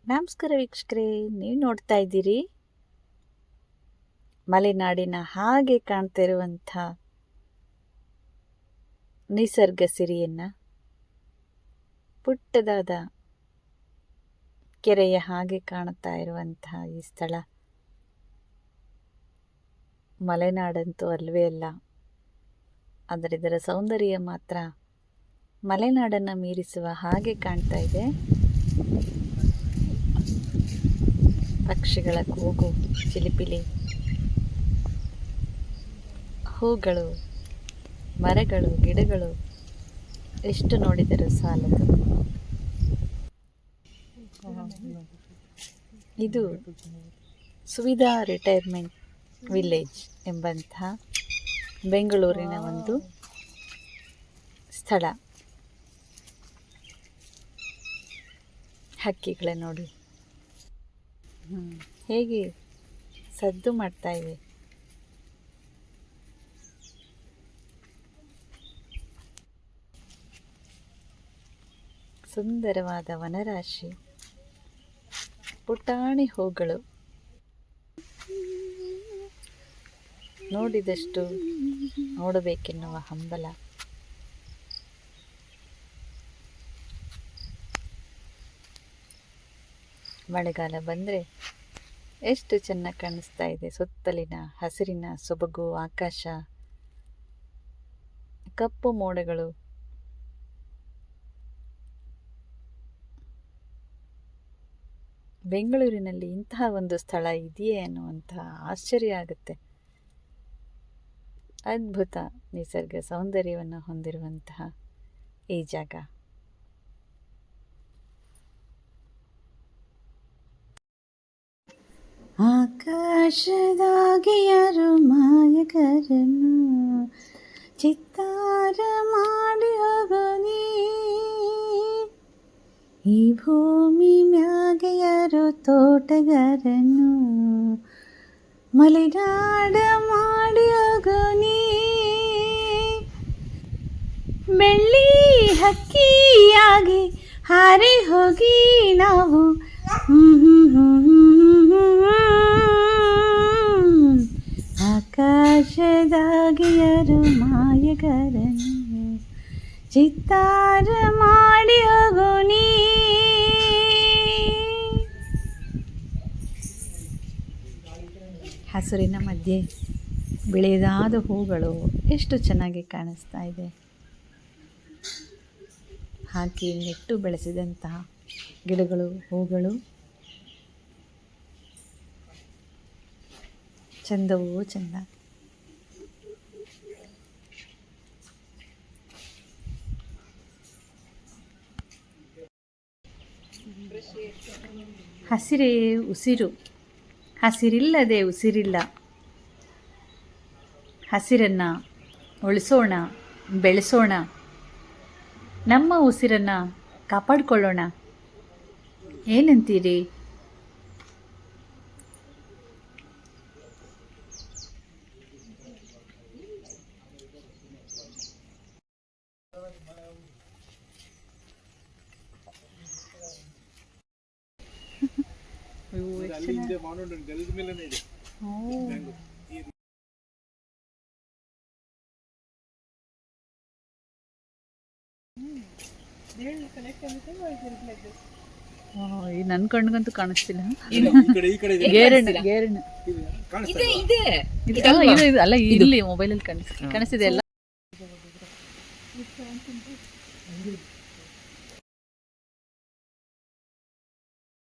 ನಮಸ್ಕಾರ ವೀಕ್ಷಕರೇ, ನೀವು ನೋಡ್ತಾ ಇದ್ದೀರಿ ಮಲೆನಾಡಿನ ಹಾಗೆ ಕಾಣ್ತಾ ಇರುವಂಥ ನಿಸರ್ಗ ಸಿರಿಯನ್ನು. ಪುಟ್ಟದಾದ ಕೆರೆಯ ಹಾಗೆ ಕಾಣುತ್ತಾ ಇರುವಂತಹ ಈ ಸ್ಥಳ ಮಲೆನಾಡಂತೂ ಅಲ್ವೇ ಅಲ್ಲ. ಆದರೆ ಇದರ ಸೌಂದರ್ಯ ಮಾತ್ರ ಮಲೆನಾಡನ್ನು ಮೀರಿಸುವ ಹಾಗೆ ಕಾಣ್ತಾ ಇದೆ. ಪಕ್ಷಿಗಳ ಕೂಗು, ಚಿಲಿಪಿಲಿ, ಹೂಗಳು, ಮರಗಳು, ಗಿಡಗಳು ಎಷ್ಟು ನೋಡಿದರೂ ಸಾಲದು. ಇದು ಸುವಿಧಾ ರಿಟೈರ್ಮೆಂಟ್ ವಿಲೇಜ್ ಎಂಬಂಥ ಬೆಂಗಳೂರಿನ ಒಂದು ಸ್ಥಳ. ಹಕ್ಕಿಗಳೇ ನೋಡಿ ಹೇಗೆ ಸದ್ದು ಮಾಡ್ತಾ ಇವೆ. ಸುಂದರವಾದ ವನರಾಶಿ, ಪುಟಾಣಿ ಹೂಗಳು ನೋಡಿದಷ್ಟು ನೋಡಬೇಕೆನ್ನುವ ಹಂಬಲ. ಮಳೆಗಾಲ ಬಂದರೆ ಎಷ್ಟು ಚೆನ್ನಾಗಿ ಕಾಣಿಸ್ತಾ ಇದೆ. ಸುತ್ತಲಿನ ಹಸಿರಿನ ಸೊಬಗು, ಆಕಾಶ, ಕಪ್ಪು ಮೋಡಗಳು, ಬೆಂಗಳೂರಿನಲ್ಲಿ ಇಂತಹ ಒಂದು ಸ್ಥಳ ಇದೆಯೇ ಅನ್ನುವಂತಹ ಆಶ್ಚರ್ಯ ಆಗುತ್ತೆ. ಅದ್ಭುತ ನಿಸರ್ಗ ಸೌಂದರ್ಯವನ್ನು ಹೊಂದಿರುವಂತಹ ಈ ಜಾಗ. ಆಕಾಶದಾಗೆ ಯಾರು ಮಾಯಕರನು ಚಿತ್ತಾರ ಮಾಡಿ ಹೋಗೋನಿ, ಈ ಭೂಮಿ ಮ್ಯಾಗೆ ಯಾರು ತೋಟಗಾರನು ಮಲೆನಾಡ ಮಾಡಿ ಹೋಗೋನಿ, ಬೆಳ್ಳಿ ಹಕ್ಕಿಯಾಗಿ ಹಾರಿ ಹೋಗಿ ನಾವು ಆಕಾಶದಾಗಿಯರು ಮಾಯಗಾರನು ಚಿತ್ತಾರ ಮಾಡಿ ಹೋಗೋನಿ. ಹಸುರಿನ ಮಧ್ಯೆ ಬಿಳಿದಾದ ಹೂಗಳು ಎಷ್ಟು ಚೆನ್ನಾಗಿ ಕಾಣಿಸ್ತಾ ಇದೆ. ಹಾಕಿ ನೆಟ್ಟು ಬೆಳೆಸಿದಂತಹ ಗಿಡಗಳು, ಹೂಗಳು ಚಂದವೂ ಚಂದ. ಹಸಿರೇ ಉಸಿರು, ಹಸಿರಿಲ್ಲದೆ ಉಸಿರಿಲ್ಲ. ಹಸಿರನ್ನು ಉಳಿಸೋಣ, ಬೆಳೆಸೋಣ, ನಮ್ಮ ಉಸಿರನ್ನು ಕಾಪಾಡಿಕೊಳ್ಳೋಣ. ಏನಂತೀರಿ? ನನ್ನ ಕಣ್ಗಂತೂ ಕಾಣಿಸ್ತಿಲ್ಲ. ಅಲ್ಲ, ಇಲ್ಲಿ ಮೊಬೈಲಲ್ಲಿ ಕಾಣಿಸ್ತಿದೆ ಎಲ್ಲ.